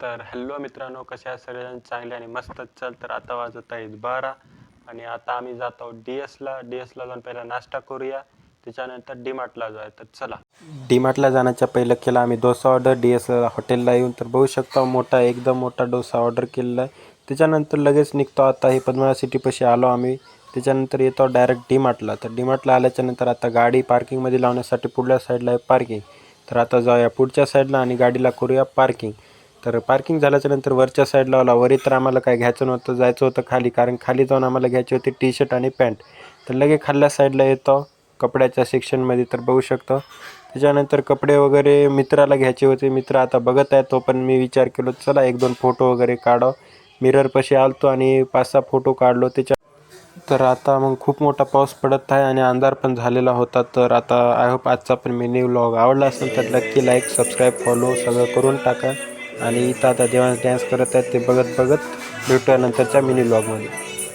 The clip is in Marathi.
तर हॅलो मित्रांनो, कसे आहात सगळेजण? चांगले आणि मस्त. चल तर आता वाजत आहेत 12 आणि आता आम्ही जात आहोत डी एसला जाऊन पहिला नाश्ता करूया, त्याच्यानंतर डीमार्टला जाऊया. तर चला. डीमार्टला जाण्याच्या पहिलं केला आम्ही डोसा ऑर्डर डी एस हॉटेलला येऊन. तर बघू शकता एकदम मोठा डोसा ऑर्डर केलेला आहे. त्याच्यानंतर लगेच निघतो. आता हे पद्मनाभ सिटीपाशी आलो आम्ही. त्याच्यानंतर येतो डायरेक्ट डीमार्टला. तर डीमार्टला आल्याच्यानंतर आता गाडी पार्किंगमध्ये लावण्यासाठी पुढल्या साईडला आहे पार्किंग. तर आता जाऊया पुढच्या साईडला आणि गाडीला करूया पार्किंग. तर पार्किंग झाल्याच्यानंतर वरच्या साईडला आला. वरी तर आम्हाला काय घ्यायचं नव्हतं, जायचं होतं खाली, कारण खाली जाऊन आम्हाला घ्यायची होती टी शर्ट आणि पॅन्ट. तर लगे खाल्ल्या साईडला येतो कपड्याच्या सेक्शनमध्ये. तर बघू शकतो. त्याच्यानंतर कपडे वगैरे मित्राला घ्यायचे होते. मित्र आता बघत आहे, तो पण मी विचार केलो चला 1-2 फोटो वगैरे काढावं. मिररपाशी आलतो आणि 5-6 फोटो काढलो. तर आता मग खूप मोठा पाऊस पडत आहे आणि अंधार पण झालेला होता. तर आता आय होप आजचा पण मिनी व्लॉग आवडला असेल तर नक्की लाईक, सबस्क्राईब, फॉलो सगळं करून टाका. आणि इथं आता देवांस डॅन्स करत आहेत, ते बघत भेटूया नंतरच्या मिनी व्लॉगमध्ये.